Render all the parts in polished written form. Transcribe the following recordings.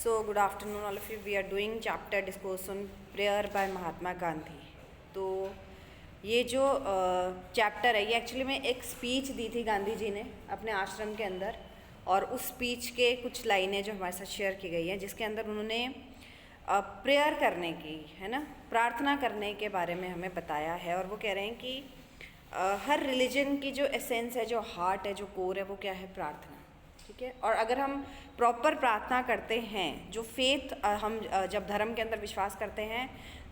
So good afternoon all of you. We are doing chapter discourse on prayer by Mahatma Gandhi. तो ये जो chapter है ये एक्चुअली में एक स्पीच दी थी गांधी जी ने अपने आश्रम के अंदर, और उस स्पीच के कुछ लाइनें जो हमारे साथ शेयर की गई हैं जिसके अंदर उन्होंने प्रेयर करने की, है ना, प्रार्थना करने के बारे में हमें बताया है। और वो कह रहे हैं कि हर रिलीजन की जो एसेंस है, जो हार्ट है, जो कोर है, वो क्या है? प्रार्थना। ठीक है। और अगर हम प्रॉपर प्रार्थना करते हैं, जो फेथ हम जब धर्म के अंदर विश्वास करते हैं,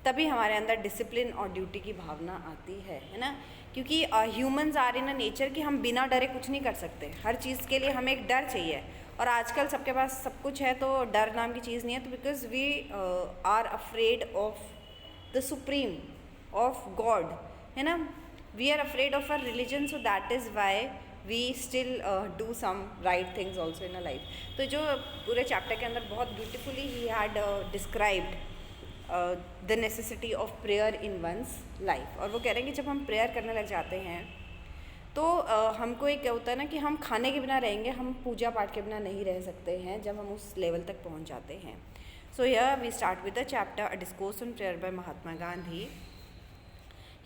तभी हमारे अंदर डिसिप्लिन और ड्यूटी की भावना आती है ना। क्योंकि humans are in a nature कि हम बिना डरे कुछ नहीं कर सकते। हर चीज़ के लिए हमें एक डर चाहिए, और आजकल सबके पास सब कुछ है तो डर नाम की चीज़ नहीं है। तो because we are afraid of the supreme, of God, है ना। We are afraid of our religion, so that is why we still do some right things also in a life. तो जो पूरे चैप्टर के अंदर बहुत ब्यूटिफुली ही had described the necessity of prayer in one's life. और वो कह रहे हैं कि जब हम प्रेयर करने लग जाते हैं तो हमको एक क्या होता है ना कि हम खाने के बिना रहेंगे, हम पूजा पाठ के बिना नहीं रह सकते हैं जब हम उस लेवल तक पहुंच जाते हैं। So here we start with the chapter a discourse on prayer by Mahatma Gandhi.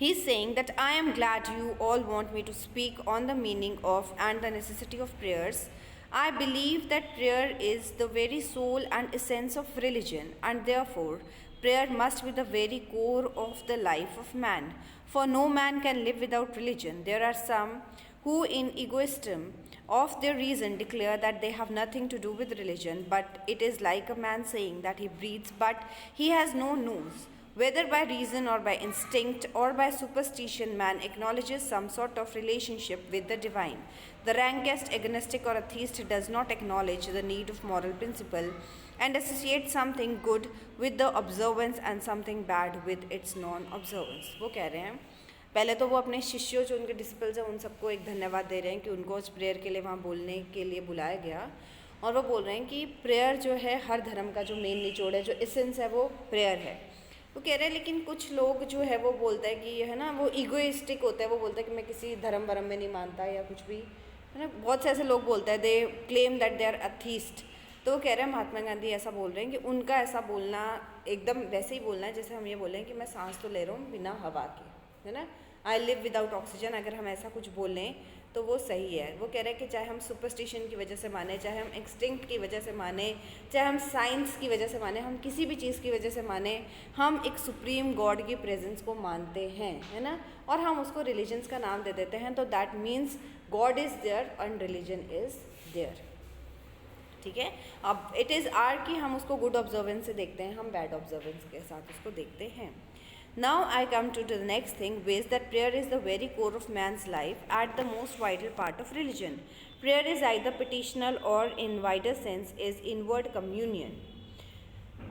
He is saying that I am glad you all want me to speak on the meaning of and the necessity of prayers. I believe that prayer is the very soul and essence of religion, and therefore prayer must be the very core of the life of man. For no man can live without religion. There are some who in egoism of their reason declare that they have nothing to do with religion, but it is like a man saying that he breathes but he has no nose. Whether by reason or by instinct or by superstition, man acknowledges some sort of relationship with the divine. The rankest agnostic or atheist does not acknowledge the need of moral principle and associates something good with the observance and something bad with its non-observance. वो कह रहे हैं, पहले तो वो अपने शिष्यों जो उनके डिसिपल्स हैं उन सबको एक धन्यवाद दे रहे हैं कि उनको उस प्रेयर के लिए वहाँ बोलने के लिए बुलाया गया। और वो बोल रहे हैं कि प्रेयर जो है हर धर्म का जो मेन निचोड़ है, जो एसेंस है, वो प्रेयर है। वो कह रहे हैं लेकिन कुछ लोग जो है वो बोलता है कि है ना, वो ईगोइस्टिक होता है। वो बोलता है कि मैं किसी धर्म वरम में नहीं मानता या कुछ भी, है ना। बहुत से ऐसे लोग बोलते हैं, they claim that they are atheist. तो वो कह रहे हैं महात्मा गांधी ऐसा बोल रहे हैं कि उनका ऐसा बोलना एकदम वैसे ही बोलना है जैसे हम ये बोलें कि मैं सांस तो ले रहा हूँ बिना हवा के, है ना, आई लिव विदाउट ऑक्सीजन। अगर हम ऐसा कुछ बोलें तो वो सही है। वो कह रहे हैं कि चाहे हम सुपरस्टिशन की वजह से माने, चाहे हम एक्सटिंक्ट की वजह से माने, चाहे हम साइंस की वजह से माने, हम किसी भी चीज़ की वजह से माने, हम एक सुप्रीम गॉड की प्रेजेंस को मानते हैं, है ना। और हम उसको रिलीजन्स का नाम दे देते हैं, तो that means God is there and religion is there. ठीक है। अब इट इज़ आर कि हम उसको गुड ऑब्जर्वेंस से देखते हैं, हम बैड ऑब्जर्वेंस के साथ उसको देखते हैं। Now I come to the next thing, ways that prayer is the very core of man's life at the most vital part of religion. Prayer is either petitional or in wider sense is inward communion.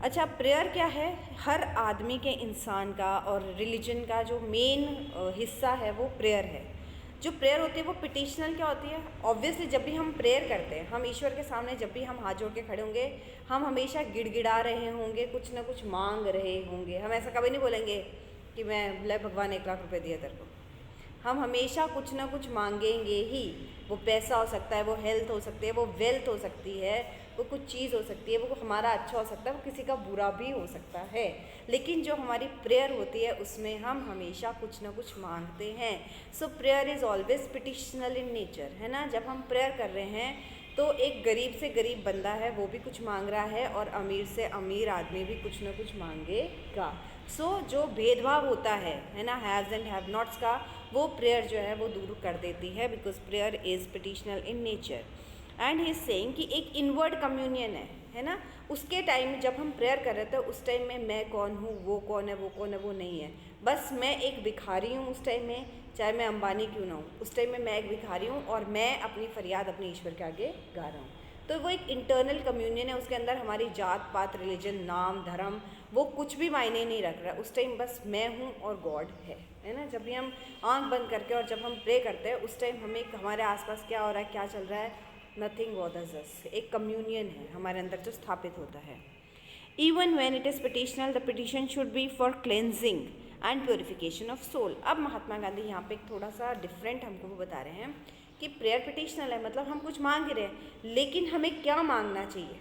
अच्छा, prayer क्या है? हर आदमी के, इंसान का और religion का जो मेन हिस्सा है वो प्रेयर है। जो प्रेयर होती है वो पिटिशनल क्या होती है? ऑब्वियसली जब भी हम प्रेयर करते हैं, हम ईश्वर के सामने जब भी हम हाथ जोड़ के खड़े होंगे, हम हमेशा गिड़गिड़ा रहे होंगे, कुछ ना कुछ मांग रहे होंगे। हम ऐसा कभी नहीं बोलेंगे कि मैं ले भगवान 1 लाख रुपए दिया तेरे को। हम हमेशा कुछ ना कुछ मांगेंगे ही। वो पैसा हो सकता है, वो हेल्थ हो सकती है, वो वेल्थ हो सकती है, वो कुछ चीज़ हो सकती है, वो हमारा अच्छा हो सकता है, वो किसी का बुरा भी हो सकता है। लेकिन जो हमारी प्रेयर होती है उसमें हम हमेशा कुछ ना कुछ मांगते हैं। So prayer is always petitional in nature, है ना। जब हम प्रेयर कर रहे हैं तो एक गरीब से गरीब बंदा है वो भी कुछ मांग रहा है, और अमीर से अमीर आदमी भी कुछ ना कुछ मांगेगा। सो जो भेदभाव होता है ना, हैव्स एंड हैव नॉट्स का, वो प्रेयर जो है वो दूर कर देती है, because prayer is petitional in nature. And he is saying कि एक इनवर्ड कम्युनियन है ना। उसके टाइम जब हम प्रेयर कर रहे थे उस टाइम में मैं कौन हूँ, वो कौन है, वो कौन है, वो नहीं है। बस मैं एक भिखारी हूँ उस टाइम में, चाहे मैं अंबानी क्यों ना हूँ, उस टाइम में मैं एक भिखारी हूँ और मैं अपनी फरियाद अपने ईश्वर के आगे गा रहा हूँ। तो वो एक इंटरनल कम्युनियन है, उसके अंदर हमारी जात पात, रिलीजन, नाम, धर्म, वो कुछ भी मायने नहीं रख रहा है। उस टाइम बस मैं हूँ और गॉड है ना। जब भी हम आंख बंद करके और जब हम प्रे करते हैं उस टाइम हमें हमारे आसपास क्या हो रहा है, क्या चल रहा है, नथिंग बॉदर्स अस। एक कम्युनियन है हमारे अंदर जो स्थापित होता है। Even when it is petitional, the petition should be for cleansing and purification of soul. अब महात्मा गांधी यहाँ पे एक थोड़ा सा डिफरेंट हमको वो बता रहे हैं कि प्रेयर पिटिशनल है, मतलब हम कुछ मांग रहे हैं, लेकिन हमें क्या मांगना चाहिए,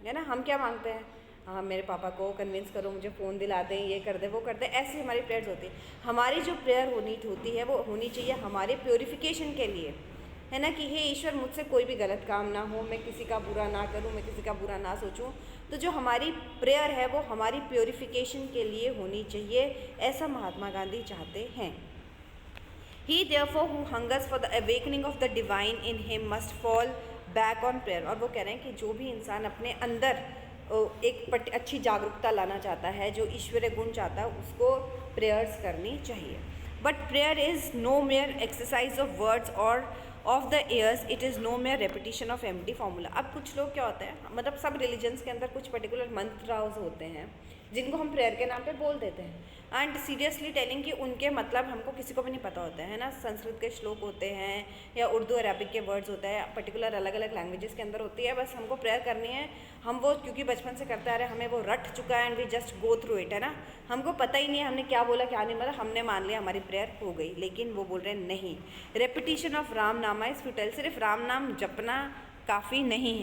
है ना। हम क्या मांगते हैं, हाँ मेरे पापा को कन्विंस करो, मुझे फ़ोन दिला दें, ये कर दे वो कर दे, ऐसी हमारी प्रेयर्स होती है। हमारी जो प्रेयर होती है वो होनी चाहिए हमारे प्योरिफिकेशन के लिए, है ना, कि हे ईश्वर मुझसे कोई भी गलत काम ना हो, मैं किसी का बुरा ना करूं, मैं किसी का बुरा ना सोचूं। तो जो हमारी प्रेयर है वो हमारी प्योरिफिकेशन के लिए होनी चाहिए, ऐसा महात्मा गांधी चाहते हैं। He therefore who hungers for the awakening of the divine in him must fall back on prayer। और वो कह रहे हैं कि जो भी इंसान अपने अंदर एक अच्छी जागरूकता लाना चाहता है, जो ईश्वरीय गुण चाहता है, उसको प्रेयर्स करनी चाहिए। But prayer is no mere exercise of words or of the ears, it is no mere repetition of empty formula. अब कुछ लोग क्या होते हैं, मतलब सब रिलीजन्स के अंदर कुछ पर्टिकुलर मंत्रास होते हैं जिनको हम प्रेयर के नाम पे बोल देते हैं, एंड सीरियसली टेलिंग कि उनके मतलब हमको किसी को भी नहीं पता होता है ना। संस्कृत के श्लोक होते हैं या उर्दू अरबिक के वर्ड्स होते हैं, पर्टिकुलर अलग अलग लैंग्वेजेस के अंदर होती है। बस हमको प्रेयर करनी है, हम वो क्योंकि बचपन से करते आ रहे हैं, हमें वो रट चुका है and we just go through it, है ना। हमको पता ही नहीं है हमने क्या बोला क्या नहीं बोला, हमने मान लिया हमारी प्रेयर हो गई। लेकिन वो बोल रहे हैं नहीं, रेपिटेशन ऑफ राम नामा इज फ्यूटाइल। सिर्फ राम नाम जपना काफ़ी नहीं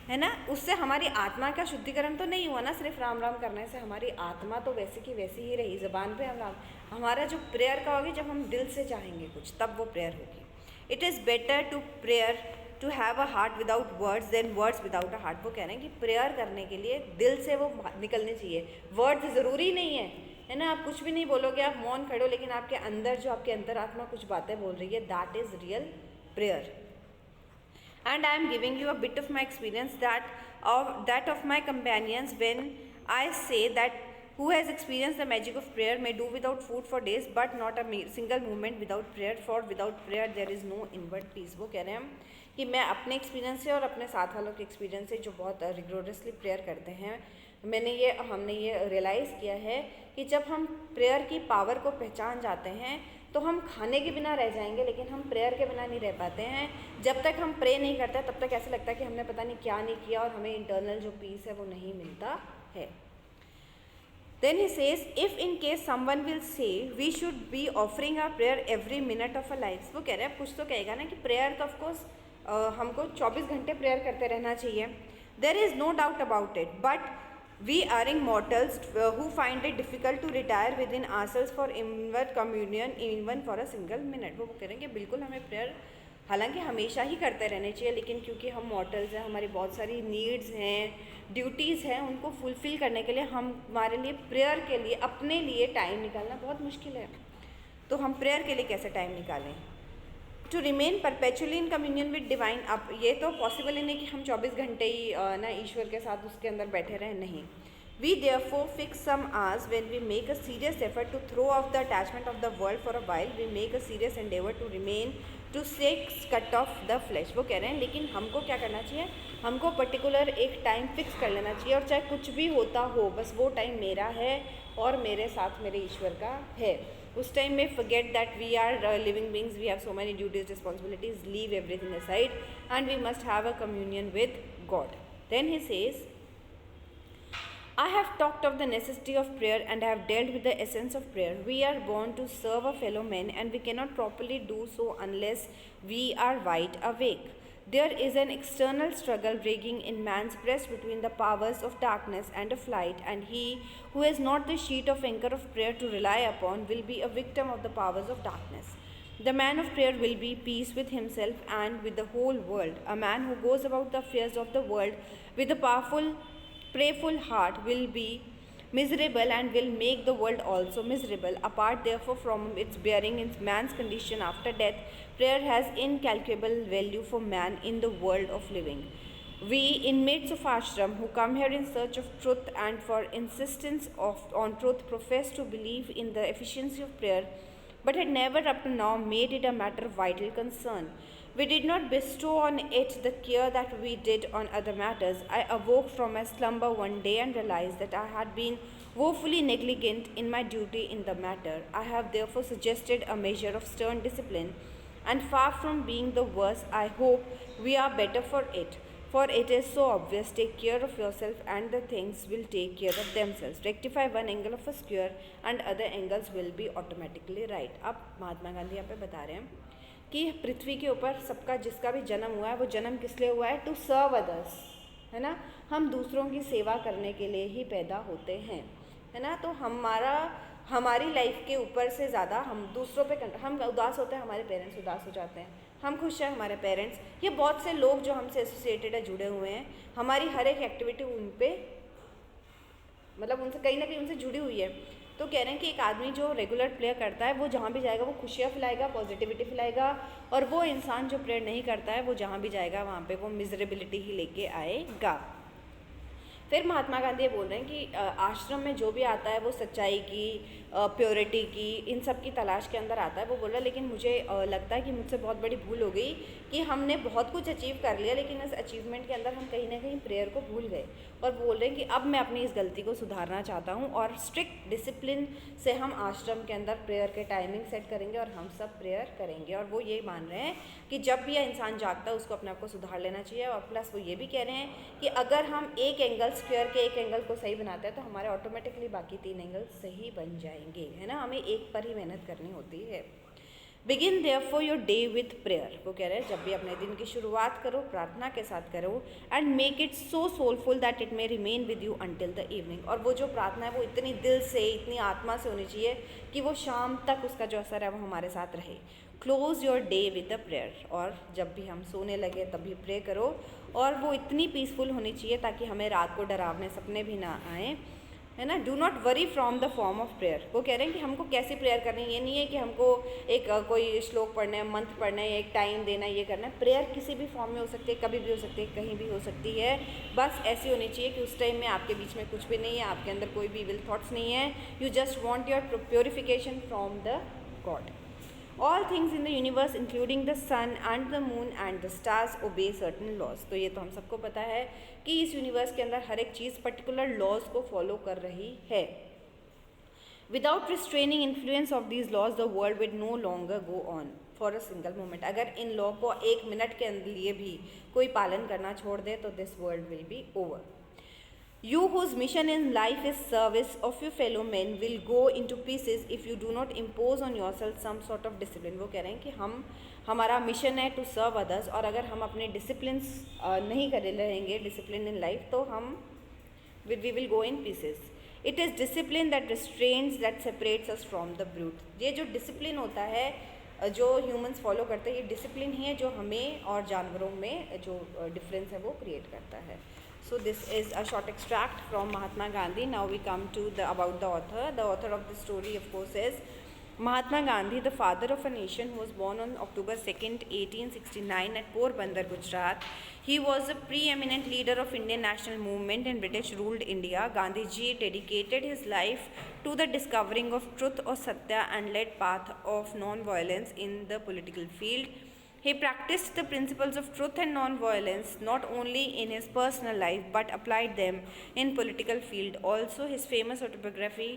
है ना। उससे हमारी आत्मा का शुद्धिकरण तो नहीं हुआ ना, सिर्फ राम राम करने से हमारी आत्मा तो वैसी की वैसी ही रही, ज़बान पे हम राम। हमारा जो प्रेयर का होगी, जब हम दिल से चाहेंगे कुछ, तब वो प्रेयर होगी। It is better to prayer to have a heart without words than words without a heart. वो कह रहे हैं कि प्रेयर करने के लिए दिल से वो निकलनी चाहिए, वर्ड्स ज़रूरी नहीं है ना। आप कुछ भी नहीं बोलोगे, आप मौन खड़े हो, लेकिन आपके अंदर जो आपके अंतरात्मा कुछ बातें बोल रही है, that is real prayer. And I am giving you a bit of my experience that of my companions when I say that who has experienced the magic of prayer may do without food for days but not a single moment without prayer, for without prayer there is no inward peace। वो कह रहे हैं कि मैं अपने experience से और अपने साथ वालों के एक्सपीरियंस से जो बहुत रिगोरसली प्रेयर करते हैं, हमने ये रियलाइज़ किया है कि जब हम प्रेयर की पावर को पहचान जाते हैं तो हम खाने के बिना रह जाएंगे, लेकिन हम प्रेयर के बिना नहीं रह पाते हैं। जब तक हम प्रे नहीं करते तब तक ऐसा लगता है कि हमने पता नहीं क्या नहीं किया और हमें इंटरनल जो पीस है वो नहीं मिलता है। Then he says, if in case someone will say we should be offering our prayer every minute of our lives। वो कह रहे हैं, कुछ तो कहेगा ना कि प्रेयर तो ऑफकोर्स हमको 24 घंटे प्रेयर करते रहना चाहिए। There is no doubt about it, but we erring mortals who find it difficult to retire within ourselves for inward communion even for a single minute। वो कह रहे हैं कि बिल्कुल हमें प्रेयर हालांकि हमेशा ही करते रहने चाहिए, लेकिन क्योंकि हम मॉर्टल्स हैं, हमारी बहुत सारी नीड्स हैं, ड्यूटीज़ हैं, उनको फुलफ़िल करने के लिए हमारे लिए प्रेयर के लिए अपने लिए टाइम निकालना बहुत मुश्किल है। तो हम प्रेयर के लिए कैसे टाइम निकालें? To remain perpetually in communion with divine. अब ये तो पॉसिबल ही नहीं कि हम 24 घंटे ही ना ईश्वर के साथ उसके अंदर बैठे रहें, नहीं। We therefore fix some hours when we make a serious effort to throw off the attachment of the world for a while, we make a serious endeavour to remain to sex cut off the flesh. वो कह रहे हैं लेकिन हमको क्या करना चाहिए, हमको पर्टिकुलर एक टाइम फिक्स कर लेना चाहिए, और चाहे कुछ भी होता हो बस वो टाइम मेरा है और मेरे साथ मेरे ईश्वर का है। उस टाइम में forget that we are living beings, we have so many duties, responsibilities, leave everything aside and we must have a communion with God। Then he says, I have talked of the necessity of prayer and I have dealt with the essence of prayer। We are born to serve a fellow man and we cannot properly do so unless we are wide awake। There is an external struggle raging in man's breast between the powers of darkness and of light, and he who has not the sheet of anchor of prayer to rely upon will be a victim of the powers of darkness। The man of prayer will be peace with himself and with the whole world। A man who goes about the affairs of the world with a powerful, prayerful heart will be miserable and will make the world also miserable। Apart therefore from its bearing in man's condition after death, prayer has incalculable value for man in the world of living। We inmates of ashram who come here in search of truth and for insistence on truth profess to believe in the efficiency of prayer, but had never up to now made it a matter of vital concern। We did not bestow on it the care that we did on other matters। I awoke from my slumber one day and realized that I had been woefully negligent in my duty in the matter। I have therefore suggested a measure of stern discipline, and far from being the worse, I hope we are better for it। For it is so obvious, take care of yourself and the things will take care of themselves। Rectify one angle of a square and other angles will be automatically right। अब महात्मा गांधी यहाँ पे बता रहे हैं कि पृथ्वी के ऊपर सबका जिसका भी जन्म हुआ है वो जन्म किस लिए हुआ है? टू सर्व अदर्स, है ना, हम दूसरों की सेवा करने के लिए ही पैदा होते हैं, है ना। तो हमारी लाइफ के ऊपर से ज़्यादा हम दूसरों पे हम उदास होते हैं, हमारे पेरेंट्स उदास हो जाते हैं, हम खुश हैं, हमारे पेरेंट्स, ये बहुत से लोग जो हमसे एसोसिएटेड है, जुड़े हुए हैं, हमारी हर एक एक्टिविटी उन पे मतलब उनसे कहीं ना कहीं उनसे जुड़ी हुई है। तो कह रहे हैं कि एक आदमी जो रेगुलर प्रेयर करता है वो जहाँ भी जाएगा वो खुशियाँ फैलाएगा, पॉजिटिविटी फैलाएगा, और वो इंसान जो प्रेयर नहीं करता है वो जहाँ भी जाएगा वहाँ पे वो मिजरेबिलिटी ही लेके आएगा। फिर महात्मा गांधी ये बोल रहे हैं कि आश्रम में जो भी आता है वो सच्चाई की, प्योरिटी की, इन सब की तलाश के अंदर आता है। वो बोल रहा है लेकिन मुझे लगता है कि मुझसे बहुत बड़ी भूल हो गई कि हमने बहुत कुछ अचीव कर लिया, लेकिन इस अचीवमेंट के अंदर हम कहीं ना कहीं प्रेयर को भूल गए। और बोल रहे हैं कि अब मैं अपनी इस गलती को सुधारना चाहता हूँ, और स्ट्रिक्ट डिसिप्लिन से हम आश्रम के अंदर प्रेयर के टाइमिंग सेट करेंगे और हम सब प्रेयर करेंगे। और वो ये मान रहे हैं कि जब भी यह इंसान जागता है उसको अपने आप को सुधार लेना चाहिए। और प्लस वो ये भी कह रहे हैं कि अगर हम एक एंगल स्क्वायर के एक एंगल को सही बनाते हैं तो हमारे ऑटोमेटिकली बाकी 3 एंगल सही बन जाएंगे, है ना। हमें एक पर ही मेहनत करनी होती है। Begin therefore your day with prayer, वो कह रहे हैं जब भी अपने दिन की शुरुआत करो प्रार्थना के साथ करो, and make it so soulful that it may remain with you until the evening. और वो जो प्रार्थना है वो इतनी दिल से, इतनी आत्मा से होनी चाहिए कि वो शाम तक उसका जो असर है वो हमारे साथ रहे। Close your day with a prayer, और जब भी हम सोने लगे तभी प्रे करो, और वो इतनी पीसफुल होनी चाहिए ताकि हमें रात को डरावने सपने भी ना आए, है ना। Do not worry from the form of prayer, वो कह रहे हैं कि हमको कैसी प्रेयर करनी है। ये नहीं है कि हमको एक कोई श्लोक पढ़ना है, मंत्र पढ़ना है, एक टाइम देना है, ये करना है। प्रेयर किसी भी फॉर्म में हो सकती है, कभी भी हो सकती है, कहीं भी हो सकती है। बस ऐसी होनी चाहिए कि उस टाइम में आपके बीच में कुछ भी नहीं है, आपके अंदर कोई भी इविल थॉट्स नहीं है। You just want your purification from the God. All things in the universe including the sun and the moon and the stars obey certain laws। तो ये तो हम सबको पता है कि इस यूनिवर्स के अंदर हर एक चीज़ पर्टिकुलर लॉज को फॉलो कर रही है। Without restraining influence of these laws, the world will no longer go on for a single moment। अगर इन लॉ को 1 मिनट के लिए भी कोई पालन करना छोड़ दे तो this world will be over। You whose mission in life is service of your fellow men will go into pieces if you do not impose on yourself some sort of discipline। वो कह रहे हैं कि हमारा mission है to serve others, और अगर हम अपने डिसिप्लिन्स नहीं करे रहेंगे, डिसिप्लिन इन लाइफ, तो हम we will go in pieces. It is discipline that restrains that separates us from the brute. ये जो डिसिप्लिन होता है जो ह्यूमंस फॉलो करते हैं, ये डिसिप्लिन ही है जो हमें और जानवरों में जो डिफरेंस है वो क्रिएट करता है। So this is a short extract from Mahatma Gandhi. Now we come to about the author. The author of the story, of course, is Mahatma Gandhi, the father of a nation, who was born on October 2nd, 1869 at Porbandar, Gujarat. He was a preeminent leader of Indian national movement in British-ruled India. Gandhi ji dedicated his life to the discovering of truth or satya and led path of non-violence in the political field. He practiced the principles of truth and non-violence not only in his personal life but applied them in political field also. His famous autobiography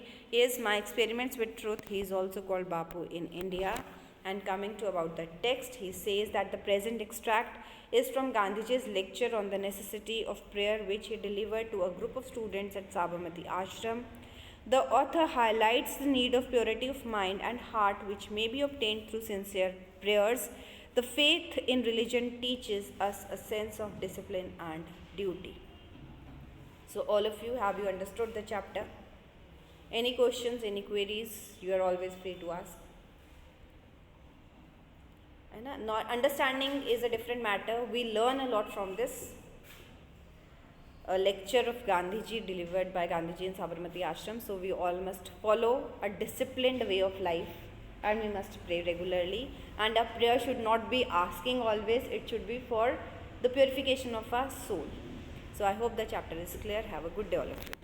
is My Experiments with Truth. He is also called Bapu in India. And coming to about the text, he says that the present extract is from Gandhiji's lecture on the necessity of prayer, which he delivered to a group of students at Sabarmati Ashram. The author highlights the need of purity of mind and heart, which may be obtained through sincere prayers. The faith in religion teaches us a sense of discipline and duty. So all of you, have you understood the chapter? Any questions, any queries, you are always free to ask. Not understanding is a different matter. We learn a lot from this. A lecture of Gandhiji delivered by Gandhiji in Sabarmati Ashram. So we all must follow a disciplined way of life. And we must pray regularly, and our prayer should not be asking always, it should be for the purification of our soul. So I hope the chapter is clear. Have a good day all of you.